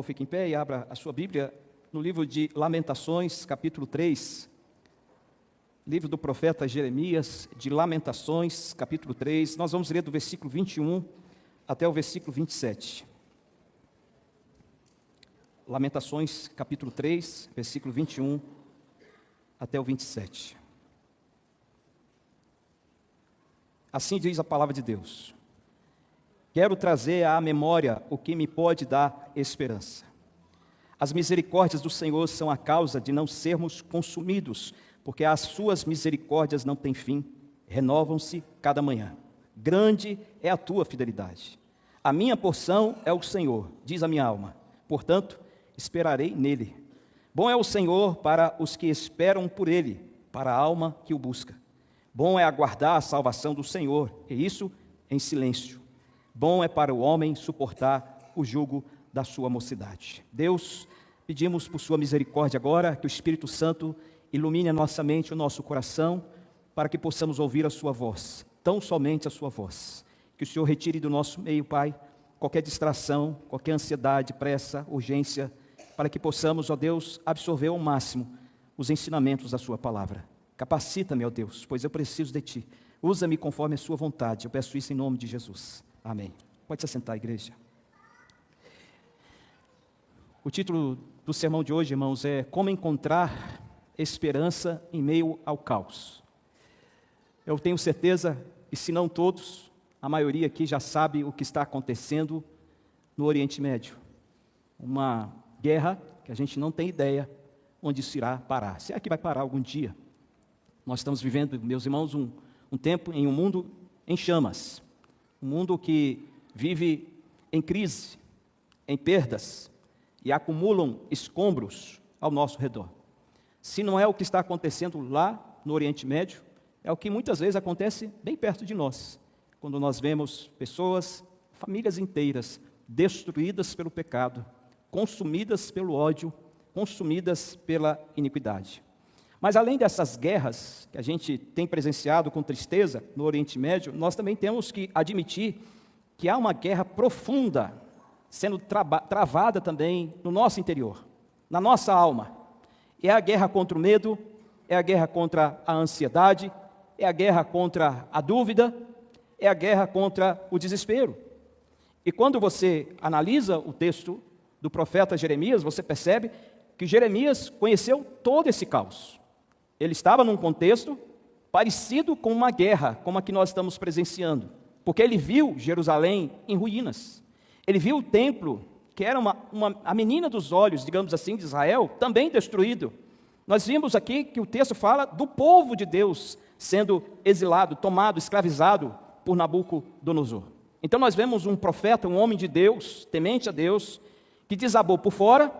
Fique em pé e abra a sua Bíblia no livro de Lamentações, capítulo 3. Livro do profeta Jeremias, de Lamentações, capítulo 3. Nós vamos ler do versículo 21 até o versículo 27. Lamentações, capítulo 3, versículo 21 até o 27. Assim diz a palavra de Deus: quero trazer à memória o que me pode dar esperança. As misericórdias do Senhor são a causa de não sermos consumidos, porque as suas misericórdias não têm fim, renovam-se cada manhã. Grande é a tua fidelidade. A minha porção é o Senhor, diz a minha alma, portanto, esperarei nele. Bom é o Senhor para os que esperam por ele, para a alma que o busca. Bom é aguardar a salvação do Senhor, e isso em silêncio. Bom é para o homem suportar o jugo da sua mocidade. Deus, pedimos por sua misericórdia agora, que o Espírito Santo ilumine a nossa mente, o nosso coração, para que possamos ouvir a sua voz, tão somente a sua voz. Que o Senhor retire do nosso meio, Pai, qualquer distração, qualquer ansiedade, pressa, urgência, para que possamos, ó Deus, absorver ao máximo os ensinamentos da sua palavra. Capacita-me, ó Deus, pois eu preciso de Ti. Usa-me conforme a sua vontade. Eu peço isso em nome de Jesus. Amém. Pode se assentar, igreja. O título do sermão de hoje, irmãos, é Como Encontrar Esperança em Meio ao Caos. Eu tenho certeza, e se não todos, a maioria aqui já sabe o que está acontecendo no Oriente Médio. Uma guerra que a gente não tem ideia onde isso irá parar. Será que vai parar algum dia? Nós estamos vivendo, meus irmãos, um tempo em um mundo em chamas. Um mundo que vive em crise, em perdas, e acumulam escombros ao nosso redor. Se não é o que está acontecendo lá no Oriente Médio, é o que muitas vezes acontece bem perto de nós, quando nós vemos pessoas, famílias inteiras, destruídas pelo pecado, consumidas pelo ódio, consumidas pela iniquidade. Mas além dessas guerras que a gente tem presenciado com tristeza no Oriente Médio, nós também temos que admitir que há uma guerra profunda sendo travada também no nosso interior, na nossa alma. É a guerra contra o medo, é a guerra contra a ansiedade, é a guerra contra a dúvida, é a guerra contra o desespero. E quando você analisa o texto do profeta Jeremias, você percebe que Jeremias conheceu todo esse caos. Ele estava num contexto parecido com uma guerra, como a que nós estamos presenciando, porque ele viu Jerusalém em ruínas. Ele viu o templo, que era a menina dos olhos, digamos assim, de Israel, também destruído. Nós vimos aqui que o texto fala do povo de Deus sendo exilado, tomado, escravizado por Nabucodonosor. Então nós vemos um profeta, um homem de Deus, temente a Deus, que desabou por fora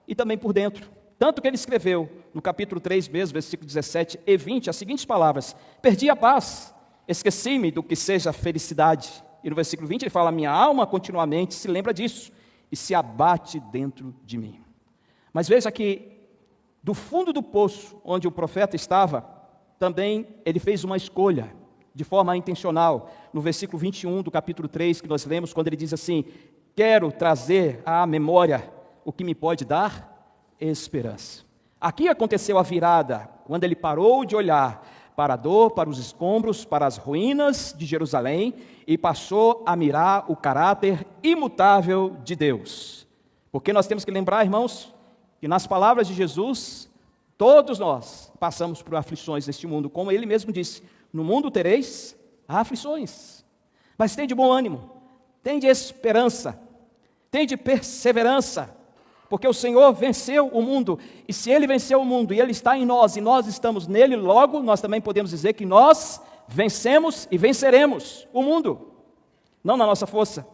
e também por dentro. Tanto que ele escreveu, no capítulo 3 mesmo, versículo 17 e 20, as seguintes palavras: perdi a paz, esqueci-me do que seja felicidade. E no versículo 20 ele fala: minha alma continuamente se lembra disso e se abate dentro de mim. Mas veja que do fundo do poço onde o profeta estava, também ele fez uma escolha, de forma intencional. No versículo 21 do capítulo 3 que nós lemos, quando ele diz assim: quero trazer à memória o que me pode dar esperança. Aqui aconteceu a virada, quando ele parou de olhar para a dor, para os escombros, para as ruínas de Jerusalém, e passou a mirar o caráter imutável de Deus. Porque nós temos que lembrar, irmãos, que nas palavras de Jesus, todos nós passamos por aflições neste mundo, como ele mesmo disse: no mundo tereis aflições, mas tem de bom ânimo, tem de esperança, tem de perseverança, porque o Senhor venceu o mundo, e se Ele venceu o mundo, e Ele está em nós, e nós estamos nele, logo nós também podemos dizer que nós vencemos e venceremos o mundo, não na nossa força,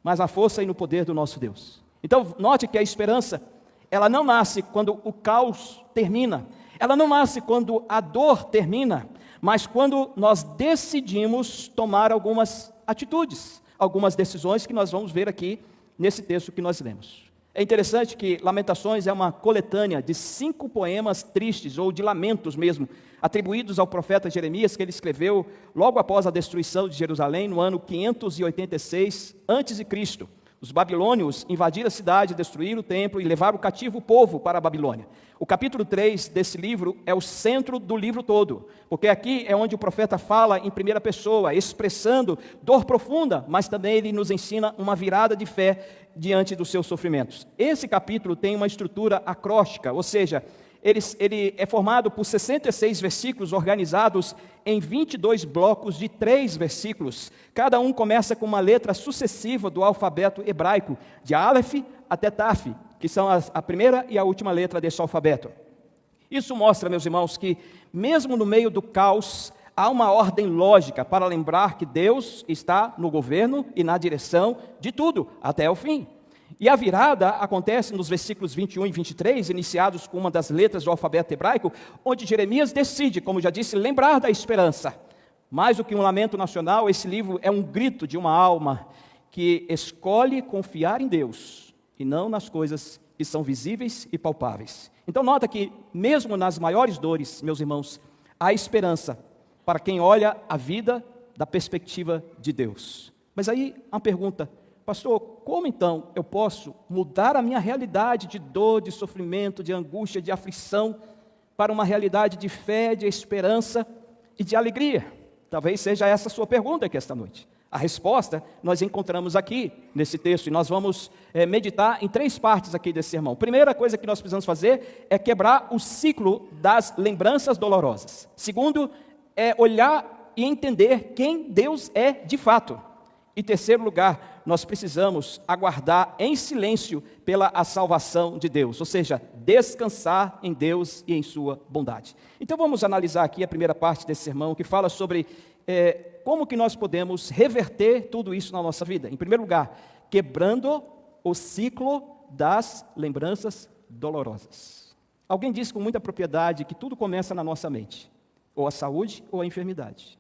mas na força e no poder do nosso Deus. Então note que a esperança, ela não nasce quando o caos termina, ela não nasce quando a dor termina, mas quando nós decidimos tomar algumas atitudes, algumas decisões que nós vamos ver aqui nesse texto que nós lemos. É interessante que Lamentações é uma coletânea de 5 poemas tristes, ou de lamentos mesmo, atribuídos ao profeta Jeremias, que ele escreveu logo após a destruição de Jerusalém, no ano 586 a.C. Os babilônios invadiram a cidade, destruíram o templo e levaram cativo o povo para a Babilônia. O capítulo 3 desse livro é o centro do livro todo, porque aqui é onde o profeta fala em primeira pessoa, expressando dor profunda, mas também ele nos ensina uma virada de fé diante dos seus sofrimentos. Esse capítulo tem uma estrutura acróstica, ou seja, ele é formado por 66 versículos organizados em 22 blocos de 3 versículos. Cada um começa com uma letra sucessiva do alfabeto hebraico, de Aleph até Taf, que são a primeira e a última letra desse alfabeto. Isso mostra, meus irmãos, que mesmo no meio do caos, há uma ordem lógica para lembrar que Deus está no governo e na direção de tudo, até o fim. E a virada acontece nos versículos 21 e 23, iniciados com uma das letras do alfabeto hebraico, onde Jeremias decide, como já disse, lembrar da esperança. Mais do que um lamento nacional, esse livro é um grito de uma alma que escolhe confiar em Deus e não nas coisas que são visíveis e palpáveis. Então nota que, mesmo nas maiores dores, meus irmãos, há esperança para quem olha a vida da perspectiva de Deus. Mas aí, uma pergunta: pastor, como então eu posso mudar a minha realidade de dor, de sofrimento, de angústia, de aflição, para uma realidade de fé, de esperança e de alegria? Talvez seja essa a sua pergunta aqui esta noite. A resposta nós encontramos aqui nesse texto, e nós vamos meditar em 3 partes aqui desse sermão. Primeira coisa que nós precisamos fazer é quebrar o ciclo das lembranças dolorosas. Segundo, é olhar e entender quem Deus é de fato. E terceiro lugar, nós precisamos aguardar em silêncio pela a salvação de Deus, ou seja, descansar em Deus e em sua bondade. Então vamos analisar aqui a primeira parte desse sermão, que fala sobre como que nós podemos reverter tudo isso na nossa vida. Em primeiro lugar, quebrando o ciclo das lembranças dolorosas. Alguém disse com muita propriedade que tudo começa na nossa mente, ou a saúde ou a enfermidade.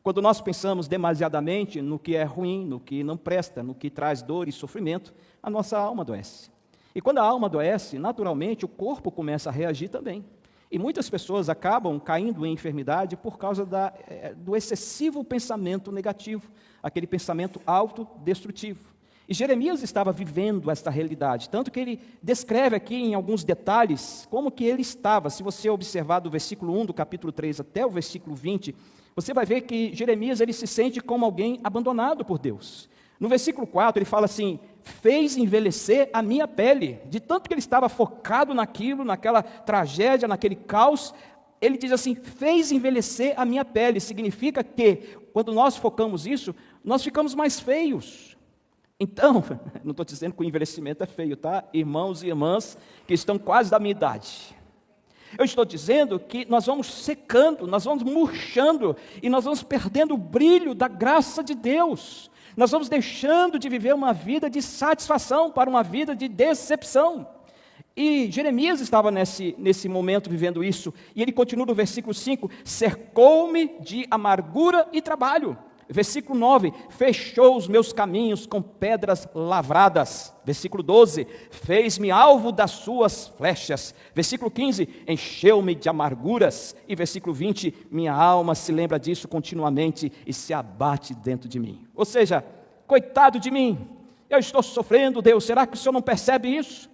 Quando nós pensamos demasiadamente no que é ruim, no que não presta, no que traz dor e sofrimento, a nossa alma adoece. E quando a alma adoece, naturalmente o corpo começa a reagir também. E muitas pessoas acabam caindo em enfermidade por causa do excessivo pensamento negativo, aquele pensamento autodestrutivo. E Jeremias estava vivendo esta realidade, tanto que ele descreve aqui em alguns detalhes como que ele estava. Se você observar do versículo 1 do capítulo 3 até o versículo 20, você vai ver que Jeremias ele se sente como alguém abandonado por Deus. No versículo 4 ele fala assim: fez envelhecer a minha pele. De tanto que ele estava focado naquilo, naquela tragédia, naquele caos, ele diz assim: fez envelhecer a minha pele. Significa que quando nós focamos isso, nós ficamos mais feios. Então, não estou dizendo que o envelhecimento é feio, tá? Irmãos e irmãs que estão quase da minha idade. Eu estou dizendo que nós vamos secando, nós vamos murchando e nós vamos perdendo o brilho da graça de Deus. Nós vamos deixando de viver uma vida de satisfação para uma vida de decepção. E Jeremias estava nesse momento vivendo isso. E ele continua no versículo 5: cercou-me de amargura e trabalho. Versículo 9: fechou os meus caminhos com pedras lavradas. Versículo 12: fez-me alvo das suas flechas. Versículo 15: encheu-me de amarguras. E versículo 20: minha alma se lembra disso continuamente e se abate dentro de mim. Ou seja, coitado de mim, eu estou sofrendo, Deus, será que o Senhor não percebe isso?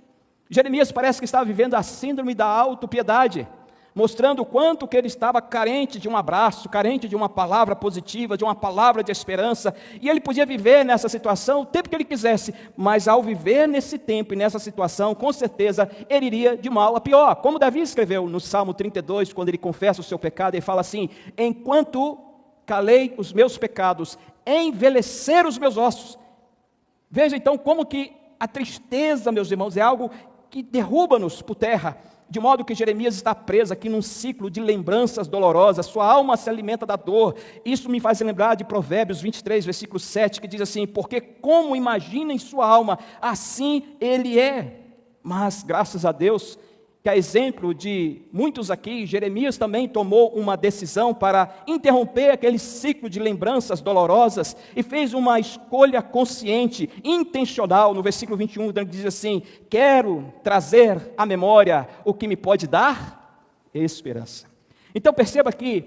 Jeremias parece que estava vivendo a síndrome da autopiedade, mostrando o quanto que ele estava carente de um abraço, carente de uma palavra positiva, de uma palavra de esperança, e ele podia viver nessa situação o tempo que ele quisesse, mas ao viver nesse tempo e nessa situação, com certeza, ele iria de mal a pior, como Davi escreveu no Salmo 32, quando ele confessa o seu pecado, ele fala assim: enquanto calei os meus pecados, envelheceram os meus ossos. Veja então como que a tristeza, meus irmãos, é algo que derruba-nos por terra, de modo que Jeremias está preso aqui num ciclo de lembranças dolorosas, sua alma se alimenta da dor. Isso me faz lembrar de Provérbios 23, versículo 7, que diz assim: porque como imagina em sua alma, assim ele é. Mas graças a Deus, que a exemplo de muitos aqui, Jeremias também tomou uma decisão para interromper aquele ciclo de lembranças dolorosas e fez uma escolha consciente, intencional. No versículo 21, ele diz assim: quero trazer à memória o que me pode dar esperança. Então perceba aqui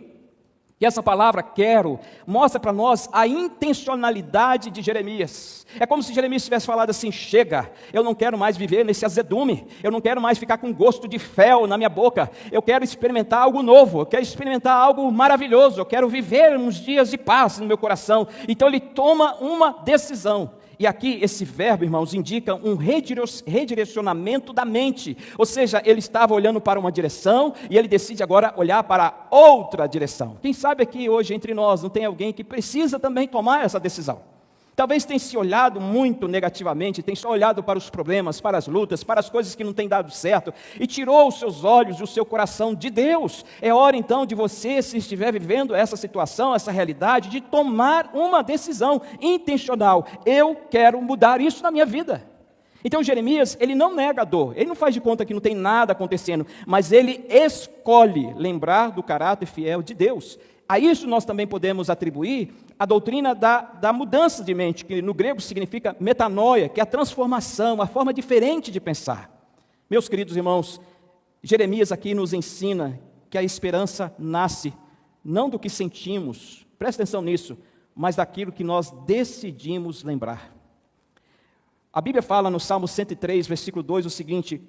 E essa palavra quero mostra para nós a intencionalidade de Jeremias. É como se Jeremias tivesse falado assim: chega, eu não quero mais viver nesse azedume, eu não quero mais ficar com gosto de fel na minha boca, eu quero experimentar algo novo, eu quero experimentar algo maravilhoso, eu quero viver uns dias de paz no meu coração. Então ele toma uma decisão. E aqui esse verbo, irmãos, indica um redirecionamento da mente. Ou seja, ele estava olhando para uma direção e ele decide agora olhar para outra direção. Quem sabe aqui hoje entre nós não tem alguém que precisa também tomar essa decisão. Talvez tenha se olhado muito negativamente, tenha só olhado para os problemas, para as lutas, para as coisas que não têm dado certo, e tirou os seus olhos e o seu coração de Deus. É hora então de você, se estiver vivendo essa situação, essa realidade, de tomar uma decisão intencional. Eu quero mudar isso na minha vida. Então Jeremias, ele não nega a dor, ele não faz de conta que não tem nada acontecendo, mas ele escolhe lembrar do caráter fiel de Deus. A isso nós também podemos atribuir a doutrina da mudança de mente, que no grego significa metanoia, que é a transformação, a forma diferente de pensar. Meus queridos irmãos, Jeremias aqui nos ensina que a esperança nasce não do que sentimos, presta atenção nisso, mas daquilo que nós decidimos lembrar. A Bíblia fala no Salmo 103, versículo 2, o seguinte: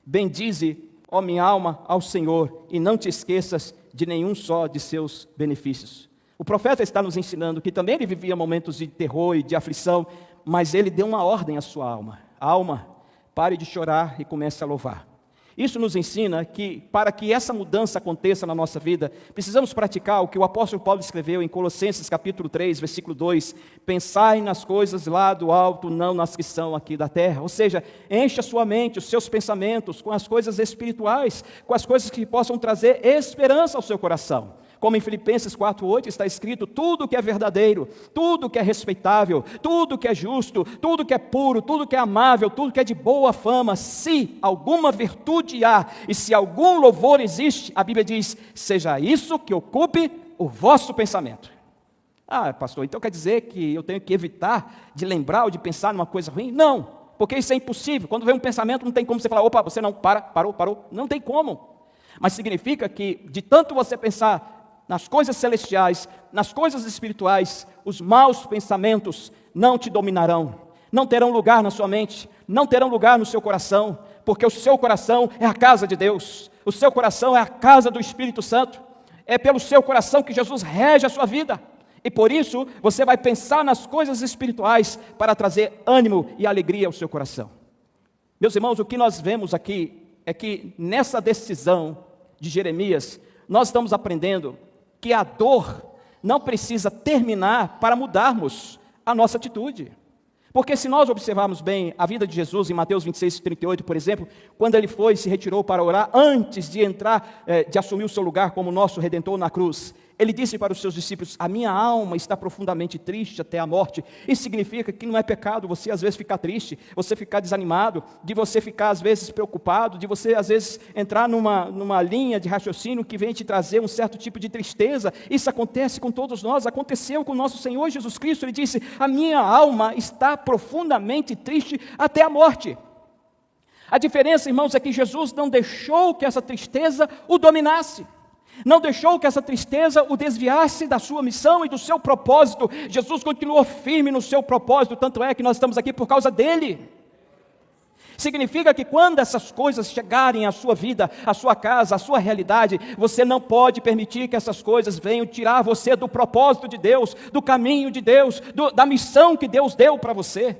bendize, ó minha alma, ao Senhor, e não te esqueças de nenhum só de seus benefícios. O profeta está nos ensinando que também ele vivia momentos de terror e de aflição, mas ele deu uma ordem à sua alma: alma, pare de chorar e comece a louvar. Isso nos ensina que, para que essa mudança aconteça na nossa vida, precisamos praticar o que o apóstolo Paulo escreveu em Colossenses capítulo 3, versículo 2, pensai nas coisas lá do alto, não nas que são aqui da terra. Ou seja, encha a sua mente, os seus pensamentos com as coisas espirituais, com as coisas que possam trazer esperança ao seu coração. Como em Filipenses 4:8 está escrito: tudo que é verdadeiro, tudo que é respeitável, tudo que é justo, tudo que é puro, tudo que é amável, tudo que é de boa fama, se alguma virtude há e se algum louvor existe, a Bíblia diz: seja isso que ocupe o vosso pensamento. Ah, pastor, então quer dizer que eu tenho que evitar de lembrar ou de pensar numa coisa ruim? Não, porque isso é impossível. Quando vem um pensamento, não tem como você falar: opa, você não, parou, não tem como. Mas significa que de tanto você pensar nas coisas celestiais, nas coisas espirituais, os maus pensamentos não te dominarão, não terão lugar na sua mente, não terão lugar no seu coração, porque o seu coração é a casa de Deus, o seu coração é a casa do Espírito Santo, é pelo seu coração que Jesus rege a sua vida, e por isso você vai pensar nas coisas espirituais para trazer ânimo e alegria ao seu coração. Meus irmãos, o que nós vemos aqui é que nessa decisão de Jeremias, nós estamos aprendendo que a dor não precisa terminar para mudarmos a nossa atitude. Porque se nós observarmos bem a vida de Jesus em Mateus 26:38, por exemplo, quando ele foi e se retirou para orar, antes de entrar, de assumir o seu lugar como nosso Redentor na cruz, ele disse para os seus discípulos: a minha alma está profundamente triste até a morte. Isso significa que não é pecado você às vezes ficar triste, você ficar desanimado, de você ficar às vezes preocupado, de você às vezes entrar numa linha de raciocínio que vem te trazer um certo tipo de tristeza. Isso acontece com todos nós, aconteceu com o nosso Senhor Jesus Cristo. Ele disse: a minha alma está profundamente triste até a morte. A diferença, irmãos, é que Jesus não deixou que essa tristeza o dominasse. Não deixou que essa tristeza o desviasse da sua missão e do seu propósito. Jesus continuou firme no seu propósito, tanto é que nós estamos aqui por causa dele. Significa que quando essas coisas chegarem à sua vida, à sua casa, à sua realidade, você não pode permitir que essas coisas venham tirar você do propósito de Deus, do caminho de Deus, da missão que Deus deu para você.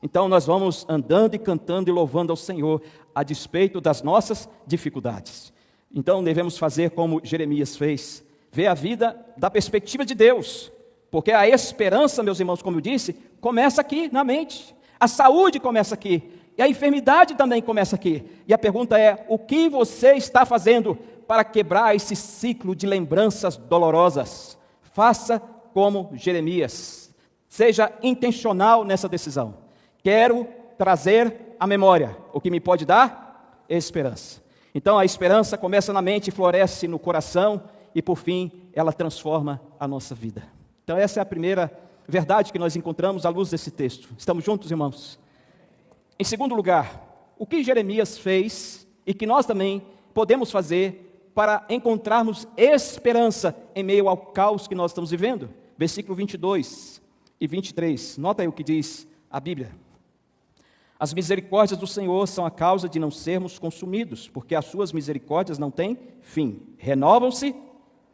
Então nós vamos andando e cantando e louvando ao Senhor, a despeito das nossas dificuldades. Então devemos fazer como Jeremias fez, ver a vida da perspectiva de Deus, porque a esperança, meus irmãos, como eu disse, começa aqui na mente, a saúde começa aqui, e a enfermidade também começa aqui. E a pergunta é: o que você está fazendo para quebrar esse ciclo de lembranças dolorosas? Faça como Jeremias, seja intencional nessa decisão. Quero trazer à memória o que me pode dar esperança. Então a esperança começa na mente, floresce no coração e por fim ela transforma a nossa vida. Então essa é a primeira verdade que nós encontramos à luz desse texto. Estamos juntos, irmãos? Em segundo lugar, o que Jeremias fez e que nós também podemos fazer para encontrarmos esperança em meio ao caos que nós estamos vivendo. Versículo 22 e 23, nota aí o que diz a Bíblia. As misericórdias do Senhor são a causa de não sermos consumidos, porque as suas misericórdias não têm fim, renovam-se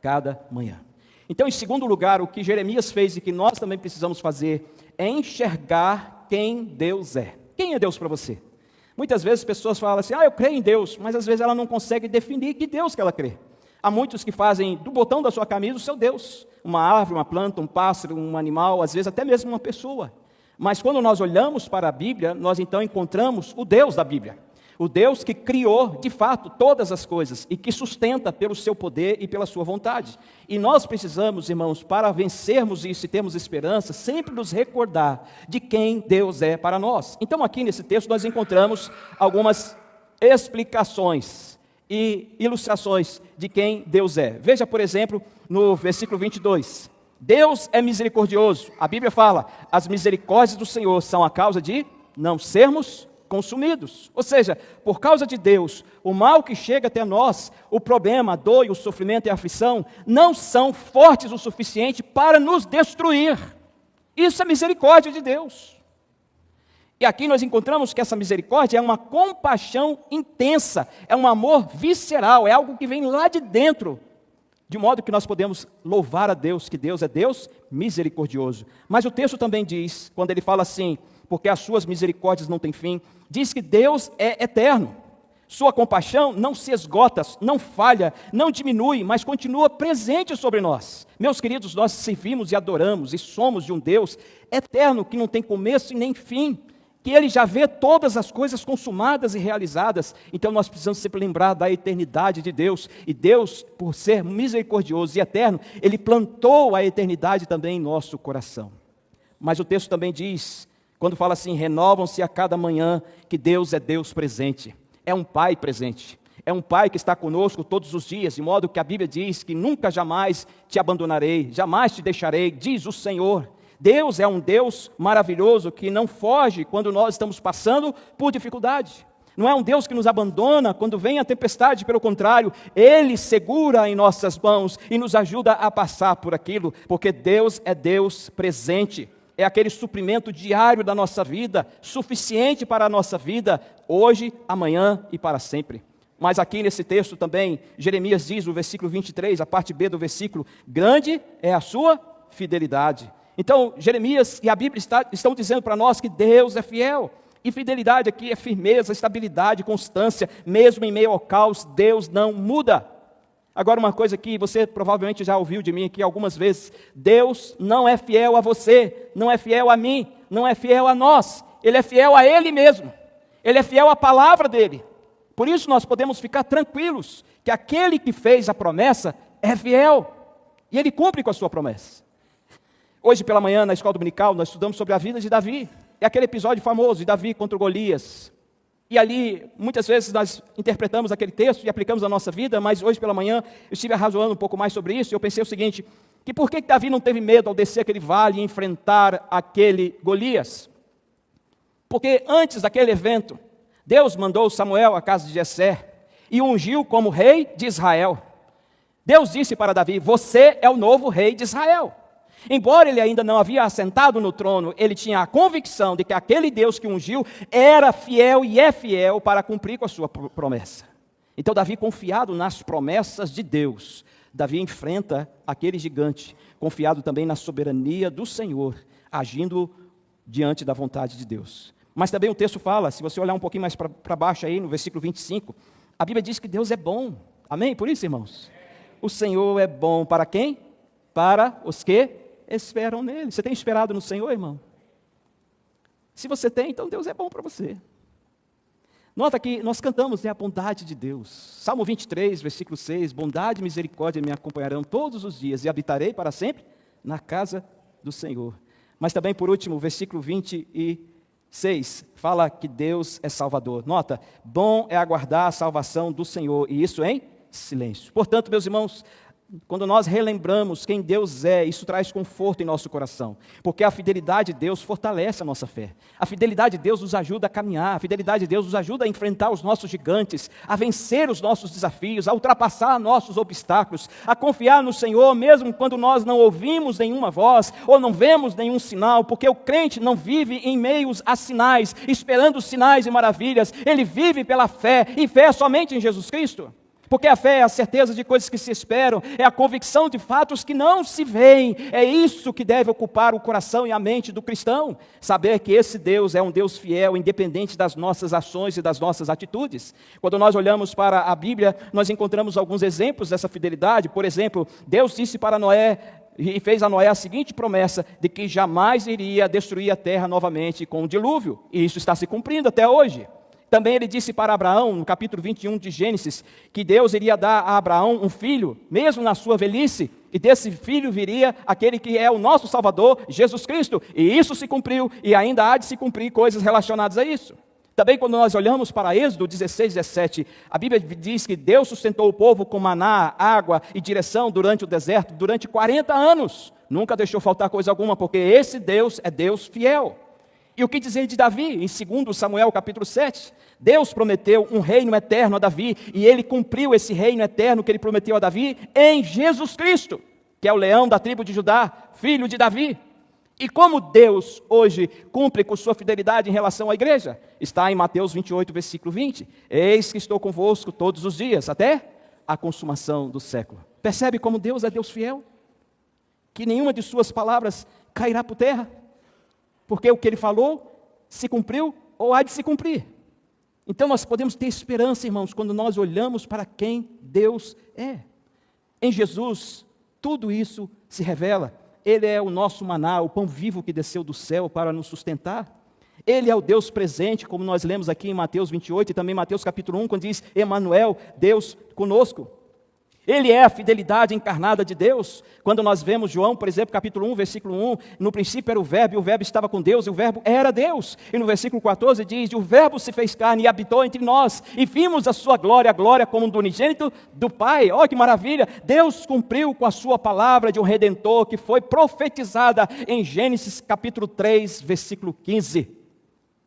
cada manhã. Então, em segundo lugar, o que Jeremias fez e que nós também precisamos fazer é enxergar quem Deus é. Quem é Deus para você? Muitas vezes as pessoas falam assim, eu creio em Deus, mas às vezes ela não consegue definir que Deus que ela crê. Há muitos que fazem do botão da sua camisa o seu Deus. Uma árvore, uma planta, um pássaro, um animal, às vezes até mesmo uma pessoa. Mas quando nós olhamos para a Bíblia, nós então encontramos o Deus da Bíblia. O Deus que criou, de fato, todas as coisas e que sustenta pelo seu poder e pela sua vontade. E nós precisamos, irmãos, para vencermos isso e termos esperança, sempre nos recordar de quem Deus é para nós. Então aqui nesse texto nós encontramos algumas explicações e ilustrações de quem Deus é. Veja, por exemplo, no versículo 22. Deus é misericordioso. A Bíblia fala, as misericórdias do Senhor são a causa de não sermos consumidos. Ou seja, por causa de Deus, o mal que chega até nós, o problema, a dor, o sofrimento e a aflição, não são fortes o suficiente para nos destruir. Isso é misericórdia de Deus. E aqui nós encontramos que essa misericórdia é uma compaixão intensa, é um amor visceral, é algo que vem lá de dentro, de modo que nós podemos louvar a Deus, que Deus é Deus misericordioso. Mas o texto também diz, quando ele fala assim, porque as suas misericórdias não têm fim, diz que Deus é eterno. Sua compaixão não se esgota, não falha, não diminui, mas continua presente sobre nós. Meus queridos, nós servimos e adoramos e somos de um Deus eterno, que não tem começo e nem fim, que Ele já vê todas as coisas consumadas e realizadas. Então nós precisamos sempre lembrar da eternidade de Deus. E Deus, por ser misericordioso e eterno, Ele plantou a eternidade também em nosso coração. Mas o texto também diz, quando fala assim, renovam-se a cada manhã, que Deus é Deus presente. É um Pai presente. É um Pai que está conosco todos os dias, de modo que a Bíblia diz que nunca jamais te abandonarei, jamais te deixarei, diz o Senhor. Deus é um Deus maravilhoso que não foge quando nós estamos passando por dificuldade. Não é um Deus que nos abandona quando vem a tempestade, pelo contrário, Ele segura em nossas mãos e nos ajuda a passar por aquilo, porque Deus é Deus presente. É aquele suprimento diário da nossa vida, suficiente para a nossa vida, hoje, amanhã e para sempre. Mas aqui nesse texto também, Jeremias diz no versículo 23, a parte B do versículo, grande é a sua fidelidade. Então, Jeremias e a Bíblia estão dizendo para nós que Deus é fiel. E fidelidade aqui é firmeza, estabilidade, constância. Mesmo em meio ao caos, Deus não muda. Agora, uma coisa que você provavelmente já ouviu de mim aqui algumas vezes. Deus não é fiel a você, não é fiel a mim, não é fiel a nós. Ele é fiel a Ele mesmo. Ele é fiel à palavra dEle. Por isso nós podemos ficar tranquilos que aquele que fez a promessa é fiel. E Ele cumpre com a sua promessa. Hoje pela manhã, na escola dominical, nós estudamos sobre a vida de Davi. É aquele episódio famoso de Davi contra Golias. E ali, muitas vezes nós interpretamos aquele texto e aplicamos na nossa vida, mas hoje pela manhã eu estive arrazoando um pouco mais sobre isso e eu pensei o seguinte, que por que Davi não teve medo ao descer aquele vale e enfrentar aquele Golias? Porque antes daquele evento, Deus mandou Samuel à casa de Jessé e o ungiu como rei de Israel. Deus disse para Davi, você é o novo rei de Israel. Embora ele ainda não havia assentado no trono, ele tinha a convicção de que aquele Deus que ungiu era fiel e é fiel para cumprir com a sua promessa. Então Davi, confiado nas promessas de Deus, Davi enfrenta aquele gigante, confiado também na soberania do Senhor, agindo diante da vontade de Deus. Mas também o texto fala, se você olhar um pouquinho mais para baixo aí, no versículo 25, a Bíblia diz que Deus é bom. Amém? Por isso, irmãos, o Senhor é bom para quem? Para os que esperam nele. Você tem esperado no Senhor, irmão? Se você tem, então Deus é bom para você. Nota que nós cantamos a bondade de Deus. Salmo 23, versículo 6, bondade e misericórdia me acompanharão todos os dias e habitarei para sempre na casa do Senhor. Mas também, por último, o versículo 26, fala que Deus é Salvador. Nota, bom é aguardar a salvação do Senhor, e isso em silêncio. Portanto, meus irmãos, quando nós relembramos quem Deus é, isso traz conforto em nosso coração, porque a fidelidade de Deus fortalece a nossa fé. A fidelidade de Deus nos ajuda a caminhar, a fidelidade de Deus nos ajuda a enfrentar os nossos gigantes, a vencer os nossos desafios, a ultrapassar nossos obstáculos, a confiar no Senhor, mesmo quando nós não ouvimos nenhuma voz, ou não vemos nenhum sinal, porque o crente não vive em meios a sinais, esperando sinais e maravilhas, ele vive pela fé, e fé somente em Jesus Cristo. Porque a fé é a certeza de coisas que se esperam, é a convicção de fatos que não se veem. É isso que deve ocupar o coração e a mente do cristão. Saber que esse Deus é um Deus fiel, independente das nossas ações e das nossas atitudes. Quando nós olhamos para a Bíblia, nós encontramos alguns exemplos dessa fidelidade. Por exemplo, Deus disse para Noé, e fez a Noé a seguinte promessa, de que jamais iria destruir a terra novamente com o dilúvio. E isso está se cumprindo até hoje. Também ele disse para Abraão, no capítulo 21 de Gênesis, que Deus iria dar a Abraão um filho, mesmo na sua velhice, e desse filho viria aquele que é o nosso Salvador, Jesus Cristo. E isso se cumpriu, e ainda há de se cumprir coisas relacionadas a isso. Também quando nós olhamos para Êxodo 16, 17, a Bíblia diz que Deus sustentou o povo com maná, água e direção durante o deserto, durante 40 anos. Nunca deixou faltar coisa alguma, porque esse Deus é Deus fiel. E o que dizer de Davi? Em 2 Samuel capítulo 7, Deus prometeu um reino eterno a Davi, e ele cumpriu esse reino eterno que ele prometeu a Davi em Jesus Cristo, que é o leão da tribo de Judá, filho de Davi. E como Deus hoje cumpre com sua fidelidade em relação à igreja? Está em Mateus 28, versículo 20. Eis que estou convosco todos os dias, até a consumação do século. Percebe como Deus é Deus fiel? Que nenhuma de suas palavras cairá por terra. Porque o que ele falou se cumpriu ou há de se cumprir. Então nós podemos ter esperança, irmãos, quando nós olhamos para quem Deus é. Em Jesus, tudo isso se revela. Ele é o nosso maná, o pão vivo que desceu do céu para nos sustentar. Ele é o Deus presente, como nós lemos aqui em Mateus 28 e também Mateus capítulo 1, quando diz Emanuel, Deus conosco. Ele é a fidelidade encarnada de Deus. Quando nós vemos João, por exemplo, capítulo 1, versículo 1, no princípio era o verbo, e o verbo estava com Deus, e o verbo era Deus. E no versículo 14 diz, o verbo se fez carne e habitou entre nós, e vimos a sua glória, a glória como do unigênito do Pai. Olha que maravilha! Deus cumpriu com a sua palavra de um Redentor, que foi profetizada em Gênesis capítulo 3, versículo 15.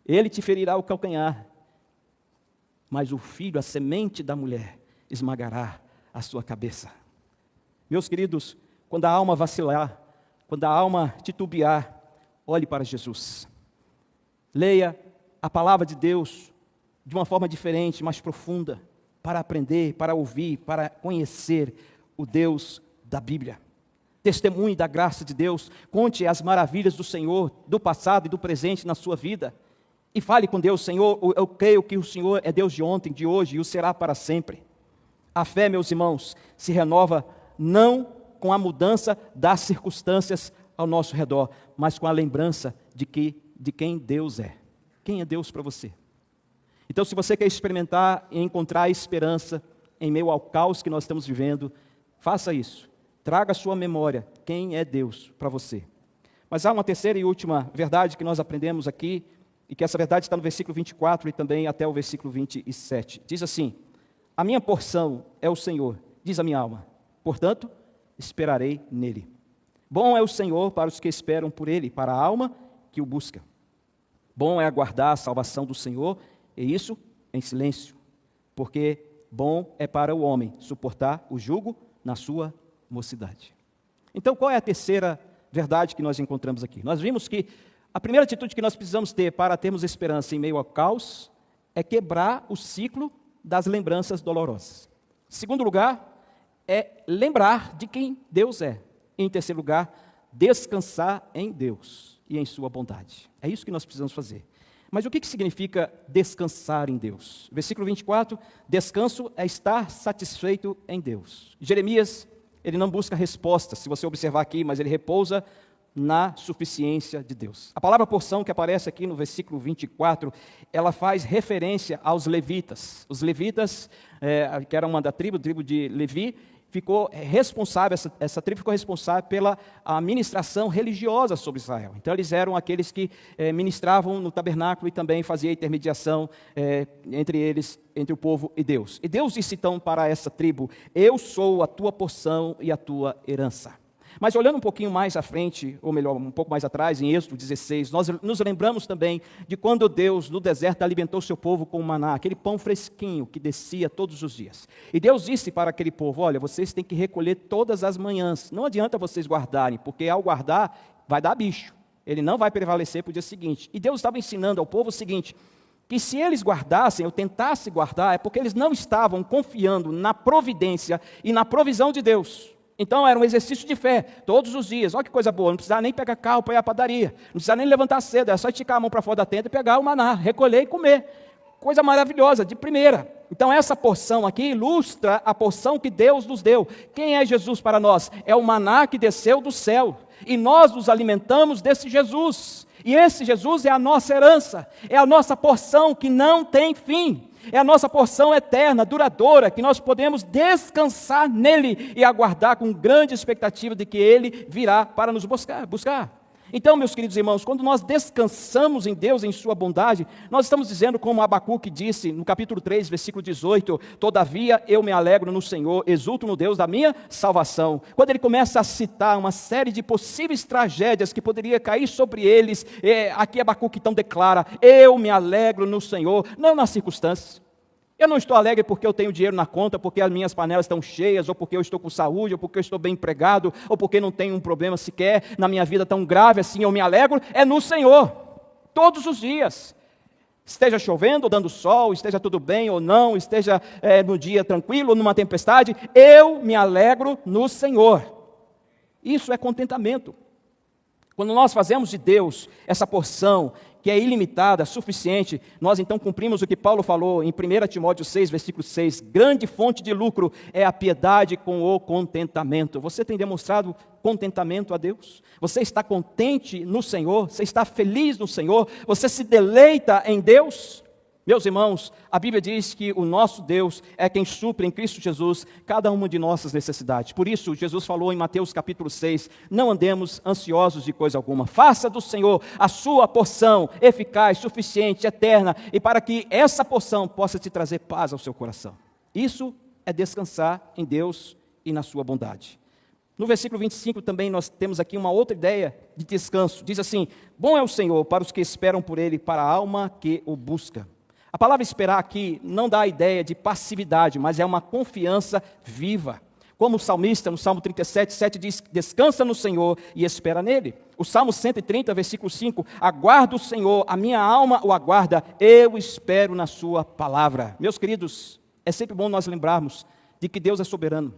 Ele te ferirá o calcanhar, mas o filho, a semente da mulher, esmagará a sua cabeça. Meus queridos, quando a alma vacilar, quando a alma titubear, olhe para Jesus. Leia a palavra de Deus de uma forma diferente, mais profunda, para aprender, para ouvir, para conhecer o Deus da Bíblia. Testemunhe da graça de Deus, conte as maravilhas do Senhor, do passado e do presente na sua vida. E fale com Deus, Senhor, eu creio que o Senhor é Deus de ontem, de hoje e o será para sempre. A fé, meus irmãos, se renova não com a mudança das circunstâncias ao nosso redor, mas com a lembrança de quem Deus é. Quem é Deus para você? Então, se você quer experimentar e encontrar esperança em meio ao caos que nós estamos vivendo, faça isso. Traga à sua memória quem é Deus para você. Mas há uma terceira e última verdade que nós aprendemos aqui, e que essa verdade está no versículo 24 e também até o versículo 27. Diz assim: a minha porção é o Senhor, diz a minha alma, portanto, esperarei nele. Bom é o Senhor para os que esperam por ele, para a alma que o busca. Bom é aguardar a salvação do Senhor, e isso em silêncio, porque bom é para o homem suportar o jugo na sua mocidade. Então, qual é a terceira verdade que nós encontramos aqui? Nós vimos que a primeira atitude que nós precisamos ter para termos esperança em meio ao caos é quebrar o ciclo das lembranças dolorosas. Em segundo lugar, é lembrar de quem Deus é. E em terceiro lugar, descansar em Deus e em sua bondade. É isso que nós precisamos fazer. Mas o que significa descansar em Deus? Versículo 24, descanso é estar satisfeito em Deus. Jeremias, ele não busca respostas, se você observar aqui, mas ele repousa na suficiência de Deus. A palavra porção que aparece aqui no versículo 24, ela faz referência aos levitas. Os levitas, que eram uma da tribo de Levi, ficou responsável, essa tribo ficou responsável pela administração religiosa sobre Israel. Então eles eram aqueles que ministravam no tabernáculo e também faziam intermediação entre eles, entre o povo e Deus. E Deus disse então para essa tribo: eu sou a tua porção e a tua herança. Mas olhando um pouquinho mais à frente, ou melhor, um pouco mais atrás, em Êxodo 16, nós nos lembramos também de quando Deus, no deserto, alimentou seu povo com o maná, aquele pão fresquinho que descia todos os dias. E Deus disse para aquele povo: olha, vocês têm que recolher todas as manhãs, não adianta vocês guardarem, porque ao guardar, vai dar bicho, ele não vai prevalecer para o dia seguinte. E Deus estava ensinando ao povo o seguinte, que se eles guardassem, ou tentassem guardar, é porque eles não estavam confiando na providência e na provisão de Deus. Então era um exercício de fé, todos os dias. Olha que coisa boa, não precisava nem pegar carro para ir à padaria, não precisava nem levantar cedo, era só esticar a mão para fora da tenda e pegar o maná, recolher e comer. Coisa maravilhosa, de primeira. Então essa porção aqui ilustra a porção que Deus nos deu. Quem é Jesus para nós? É o maná que desceu do céu, e nós nos alimentamos desse Jesus. E esse Jesus é a nossa herança, é a nossa porção que não tem fim. É a nossa porção eterna, duradoura, que nós podemos descansar nele e aguardar com grande expectativa de que ele virá para nos buscar. Então, meus queridos irmãos, quando nós descansamos em Deus, em sua bondade, nós estamos dizendo, como Abacuque disse no capítulo 3, versículo 18, todavia eu me alegro no Senhor, exulto no Deus da minha salvação. Quando ele começa a citar uma série de possíveis tragédias que poderia cair sobre eles, aqui Abacuque então declara: eu me alegro no Senhor, não nas circunstâncias. Eu não estou alegre porque eu tenho dinheiro na conta, porque as minhas panelas estão cheias, ou porque eu estou com saúde, ou porque eu estou bem empregado, ou porque não tenho um problema sequer na minha vida tão grave assim. Eu me alegro no Senhor, todos os dias. Esteja chovendo ou dando sol, esteja tudo bem ou não, esteja no dia tranquilo ou numa tempestade, eu me alegro no Senhor. Isso é contentamento. Quando nós fazemos de Deus essa porção que é ilimitada, suficiente, nós então cumprimos o que Paulo falou em 1 Timóteo 6, versículo 6, grande fonte de lucro é a piedade com o contentamento. Você tem demonstrado contentamento a Deus? Você está contente no Senhor? Você está feliz no Senhor? Você se deleita em Deus? Meus irmãos, a Bíblia diz que o nosso Deus é quem supre em Cristo Jesus cada uma de nossas necessidades. Por isso, Jesus falou em Mateus capítulo 6, não andemos ansiosos de coisa alguma. Faça do Senhor a sua porção eficaz, suficiente, eterna, e para que essa porção possa te trazer paz ao seu coração. Isso é descansar em Deus e na sua bondade. No versículo 25 também nós temos aqui uma outra ideia de descanso. Diz assim: bom é o Senhor para os que esperam por Ele, para a alma que o busca. A palavra esperar aqui não dá a ideia de passividade, mas é uma confiança viva. Como o salmista, no Salmo 37, 7 diz: descansa no Senhor e espera nele. O Salmo 130, versículo 5, aguardo o Senhor, a minha alma o aguarda, eu espero na sua palavra. Meus queridos, é sempre bom nós lembrarmos de que Deus é soberano,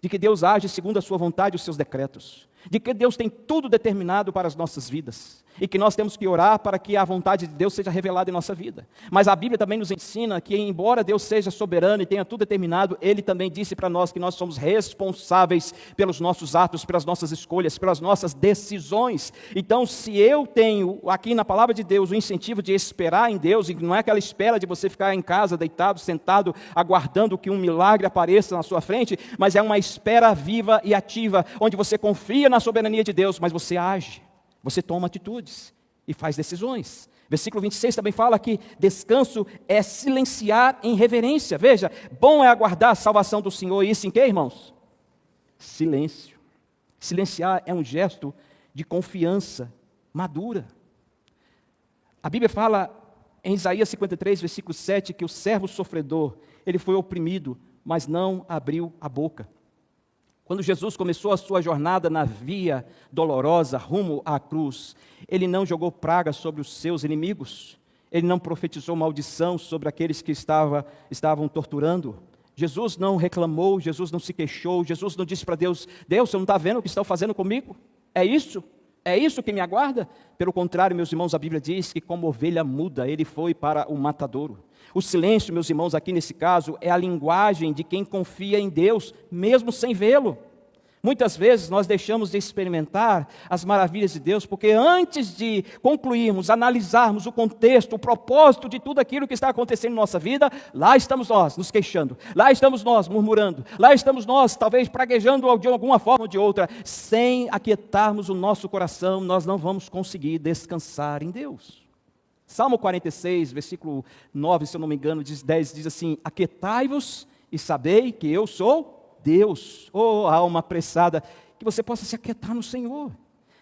de que Deus age segundo a sua vontade e os seus decretos, de que Deus tem tudo determinado para as nossas vidas, e que nós temos que orar para que a vontade de Deus seja revelada em nossa vida. Mas a Bíblia também nos ensina que, embora Deus seja soberano e tenha tudo determinado, Ele também disse para nós que nós somos responsáveis pelos nossos atos, pelas nossas escolhas, pelas nossas decisões. Então, se eu tenho aqui na palavra de Deus o incentivo de esperar em Deus, e não é aquela espera de você ficar em casa, deitado, sentado, aguardando que um milagre apareça na sua frente, mas é uma espera viva e ativa, onde você confia na soberania de Deus, mas você age. Você toma atitudes e faz decisões. Versículo 26 também fala que descanso é silenciar em reverência. Veja, bom é aguardar a salvação do Senhor. E isso em quê, irmãos? Silêncio. Silenciar é um gesto de confiança madura. A Bíblia fala em Isaías 53, versículo 7, que o servo sofredor, ele foi oprimido, mas não abriu a boca. Quando Jesus começou a sua jornada na via dolorosa rumo à cruz, Ele não jogou praga sobre os seus inimigos, Ele não profetizou maldição sobre aqueles que estavam torturando. Jesus não reclamou, Jesus não se queixou, Jesus não disse para Deus: Deus, você não está vendo o que estão fazendo comigo? É isso que me aguarda? Pelo contrário, meus irmãos, a Bíblia diz que como ovelha muda, Ele foi para o matadouro. O silêncio, meus irmãos, aqui nesse caso, é a linguagem de quem confia em Deus, mesmo sem vê-lo. Muitas vezes nós deixamos de experimentar as maravilhas de Deus, porque antes de concluirmos, analisarmos o contexto, o propósito de tudo aquilo que está acontecendo em nossa vida, lá estamos nós nos queixando, lá estamos nós murmurando, lá estamos nós talvez praguejando de alguma forma ou de outra, sem aquietarmos o nosso coração, nós não vamos conseguir descansar em Deus. Salmo 46, versículo 9, se eu não me engano, 10, diz assim: aquietai-vos e sabei que eu sou Deus. Oh, alma apressada, que você possa se aquietar no Senhor,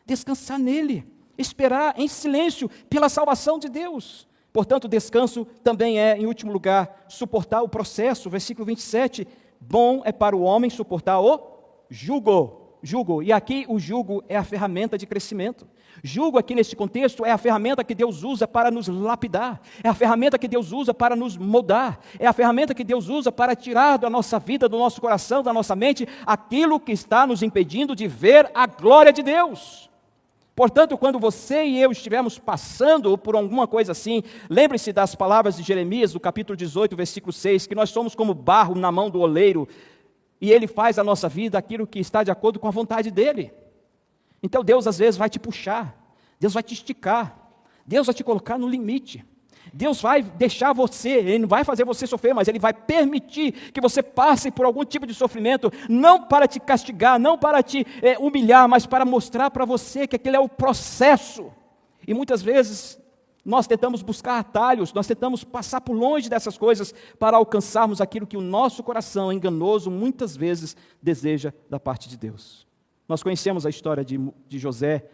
descansar nele, esperar em silêncio pela salvação de Deus. Portanto, descanso também é, em último lugar, suportar o processo. Versículo 27, bom é para o homem suportar o jugo, e aqui o jugo é a ferramenta de crescimento. Jugo aqui neste contexto é a ferramenta que Deus usa para nos lapidar, é a ferramenta que Deus usa para nos moldar, é a ferramenta que Deus usa para tirar da nossa vida, do nosso coração, da nossa mente, aquilo que está nos impedindo de ver a glória de Deus. Portanto, quando você e eu estivermos passando por alguma coisa assim, lembre-se das palavras de Jeremias, do capítulo 18, versículo 6, que nós somos como barro na mão do oleiro, e Ele faz a nossa vida aquilo que está de acordo com a vontade dEle. Então Deus às vezes vai te puxar, Deus vai te esticar, Deus vai te colocar no limite. Deus vai deixar você, Ele não vai fazer você sofrer, mas Ele vai permitir que você passe por algum tipo de sofrimento, não para te castigar, não para te humilhar, mas para mostrar para você que aquele é o processo. E muitas vezes nós tentamos buscar atalhos, nós tentamos passar por longe dessas coisas para alcançarmos aquilo que o nosso coração enganoso muitas vezes deseja da parte de Deus. Nós conhecemos a história de José,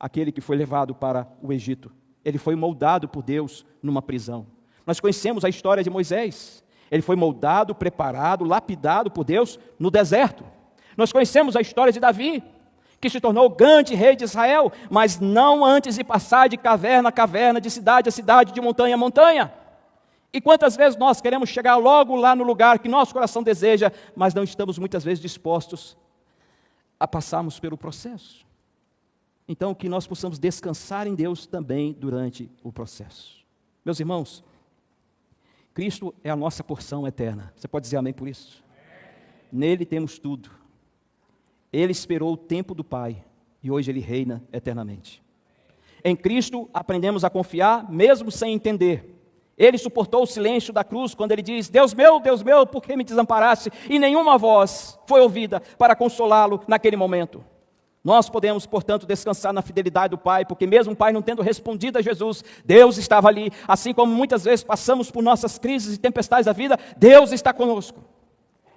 aquele que foi levado para o Egito. Ele foi moldado por Deus numa prisão. Nós conhecemos a história de Moisés. Ele foi moldado, preparado, lapidado por Deus no deserto. Nós conhecemos a história de Davi, que se tornou o grande rei de Israel, mas não antes de passar de caverna a caverna, de cidade a cidade, de montanha a montanha. E quantas vezes nós queremos chegar logo lá no lugar que nosso coração deseja, mas não estamos muitas vezes dispostos a passarmos pelo processo. Então, que nós possamos descansar em Deus também durante o processo. Meus irmãos, Cristo é a nossa porção eterna. Você pode dizer amém por isso? Nele temos tudo. Ele esperou o tempo do Pai e hoje Ele reina eternamente. Em Cristo aprendemos a confiar mesmo sem entender. Ele suportou o silêncio da cruz quando Ele diz: Deus meu, por que me desamparaste? E nenhuma voz foi ouvida para consolá-lo naquele momento. Nós podemos, portanto, descansar na fidelidade do Pai, porque mesmo o Pai não tendo respondido a Jesus, Deus estava ali. Assim como muitas vezes passamos por nossas crises e tempestades da vida, Deus está conosco.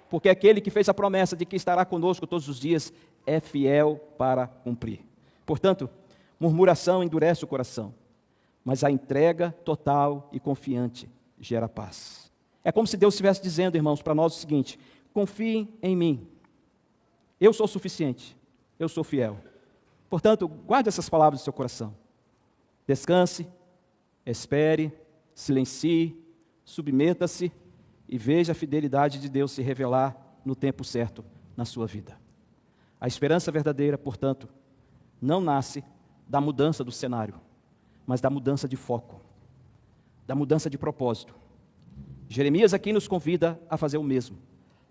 Porque aquele que fez a promessa de que estará conosco todos os dias é fiel para cumprir. Portanto, murmuração endurece o coração, mas a entrega total e confiante gera paz. É como se Deus estivesse dizendo, irmãos, para nós o seguinte: confiem em mim, eu sou suficiente, eu sou fiel. Portanto, guarde essas palavras no seu coração. Descanse, espere, silencie, submeta-se e veja a fidelidade de Deus se revelar no tempo certo na sua vida. A esperança verdadeira, portanto, não nasce da mudança do cenário, mas da mudança de foco, da mudança de propósito. Jeremias aqui nos convida a fazer o mesmo,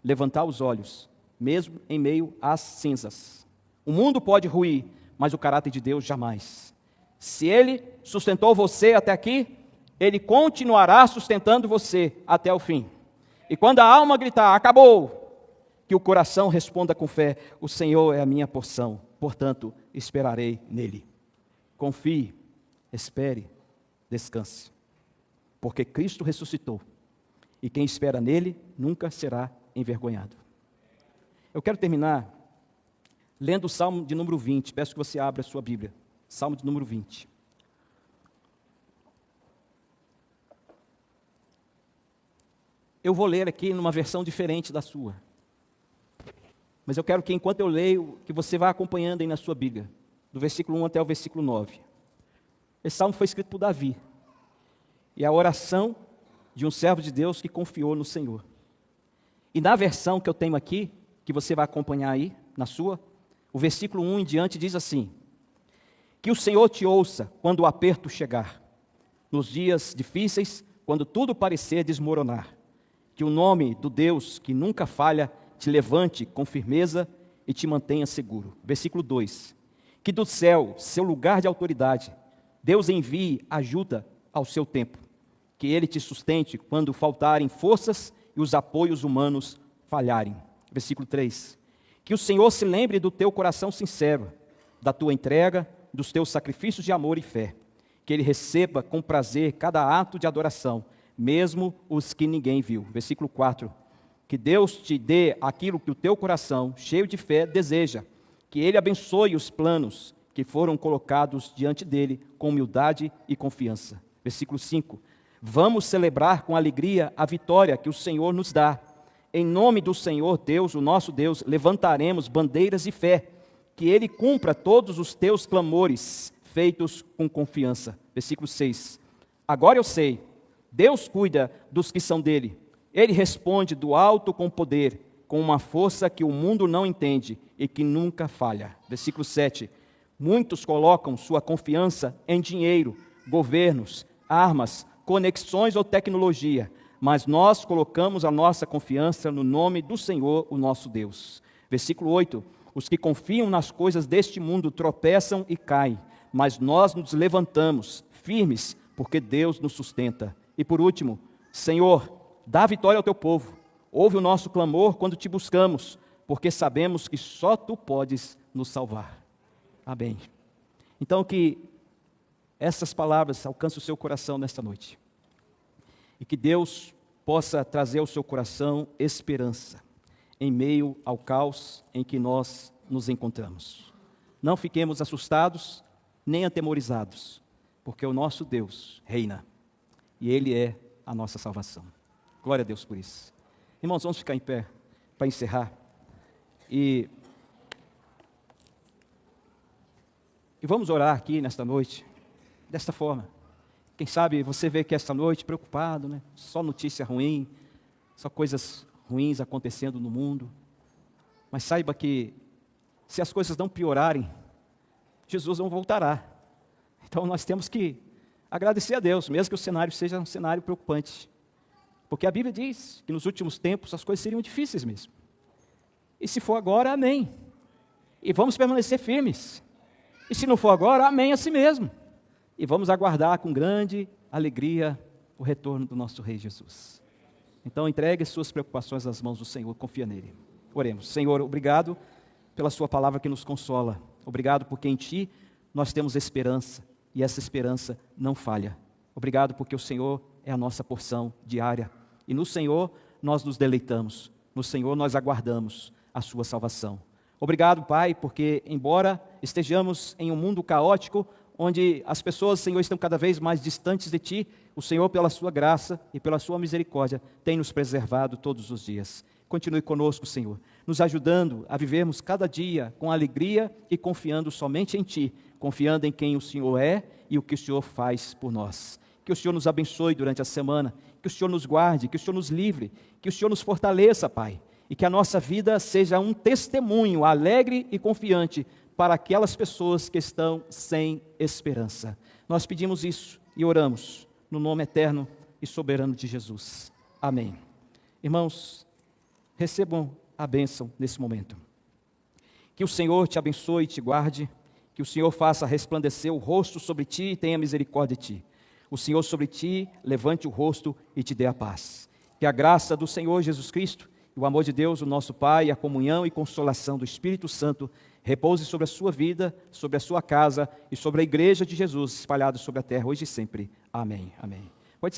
levantar os olhos, mesmo em meio às cinzas. O mundo pode ruir, mas o caráter de Deus jamais. Se Ele sustentou você até aqui, Ele continuará sustentando você até o fim. E quando a alma gritar, acabou, que o coração responda com fé: o Senhor é a minha porção, portanto esperarei nele. Confie, espere, descanse, porque Cristo ressuscitou, e quem espera nele nunca será envergonhado. Eu quero terminar lendo o Salmo de número 20, peço que você abra a sua Bíblia, Salmo de número 20. Eu vou ler aqui numa versão diferente da sua, mas eu quero que enquanto eu leio, que você vá acompanhando aí na sua Bíblia, do versículo 1 até o versículo 9. Esse salmo foi escrito por Davi, e é a oração de um servo de Deus que confiou no Senhor. E na versão que eu tenho aqui, que você vai acompanhar aí, na sua, o versículo 1 em diante diz assim: que o Senhor te ouça quando o aperto chegar, nos dias difíceis, quando tudo parecer desmoronar. Que o nome do Deus que nunca falha te levante com firmeza e te mantenha seguro. Versículo 2. Que do céu, seu lugar de autoridade, Deus envie ajuda ao seu tempo. Que Ele te sustente quando faltarem forças e os apoios humanos falharem. Versículo 3. Que o Senhor se lembre do teu coração sincero, da tua entrega, dos teus sacrifícios de amor e fé. Que Ele receba com prazer cada ato de adoração, mesmo os que ninguém viu. Versículo 4. Que Deus te dê aquilo que o teu coração, cheio de fé, deseja. Que Ele abençoe os planos que foram colocados diante dEle com humildade e confiança. Versículo 5. Vamos celebrar com alegria a vitória que o Senhor nos dá. Em nome do Senhor Deus, o nosso Deus, levantaremos bandeiras de fé. Que Ele cumpra todos os teus clamores, feitos com confiança. Versículo 6. Agora eu sei, Deus cuida dos que são dele. Ele responde do alto com poder, com uma força que o mundo não entende e que nunca falha. Versículo 7. Muitos colocam sua confiança em dinheiro, governos, armas, conexões ou tecnologia, mas nós colocamos a nossa confiança no nome do Senhor, o nosso Deus. Versículo 8. Os que confiam nas coisas deste mundo tropeçam e caem, mas nós nos levantamos firmes, porque Deus nos sustenta. E por último, Senhor, dá vitória ao teu povo. Ouve o nosso clamor quando te buscamos, porque sabemos que só tu podes nos salvar. Amém. Então que essas palavras alcancem o seu coração nesta noite. E que Deus possa trazer ao seu coração esperança em meio ao caos em que nós nos encontramos. Não fiquemos assustados, nem atemorizados, porque o nosso Deus reina, e Ele é a nossa salvação. Glória a Deus por isso. Irmãos, vamos ficar em pé para encerrar. E vamos orar aqui nesta noite, desta forma. Quem sabe você vê que esta noite preocupado, né? Só notícia ruim, só coisas ruins acontecendo no mundo. Mas saiba que se as coisas não piorarem, Jesus não voltará. Então nós temos que agradecer a Deus, mesmo que o cenário seja um cenário preocupante. Porque a Bíblia diz que nos últimos tempos as coisas seriam difíceis mesmo. E se for agora, amém. E vamos permanecer firmes. E se não for agora, amém assim mesmo. E vamos aguardar com grande alegria o retorno do nosso Rei Jesus. Então entregue suas preocupações nas mãos do Senhor, confia nele. Oremos. Senhor, obrigado pela sua palavra que nos consola. Obrigado porque em Ti nós temos esperança, e essa esperança não falha. Obrigado porque o Senhor é a nossa porção diária, e no Senhor nós nos deleitamos, no Senhor nós aguardamos a sua salvação. Obrigado, Pai, porque embora estejamos em um mundo caótico, onde as pessoas, Senhor, estão cada vez mais distantes de Ti, o Senhor, pela sua graça e pela sua misericórdia, tem nos preservado todos os dias. Continue conosco, Senhor, nos ajudando a vivermos cada dia com alegria e confiando somente em Ti, confiando em quem o Senhor é e o que o Senhor faz por nós. Que o Senhor nos abençoe durante a semana, que o Senhor nos guarde, que o Senhor nos livre, que o Senhor nos fortaleça, Pai, e que a nossa vida seja um testemunho alegre e confiante para aquelas pessoas que estão sem esperança. Nós pedimos isso e oramos no nome eterno e soberano de Jesus. Amém. Irmãos, recebam a bênção nesse momento. Que o Senhor te abençoe e te guarde, que o Senhor faça resplandecer o rosto sobre ti e tenha misericórdia de ti. O Senhor sobre ti levante o rosto e te dê a paz. Que a graça do Senhor Jesus Cristo, o amor de Deus, o nosso Pai, a comunhão e consolação do Espírito Santo repouse sobre a sua vida, sobre a sua casa e sobre a igreja de Jesus espalhada sobre a terra hoje e sempre. Amém. Amém. Pode ser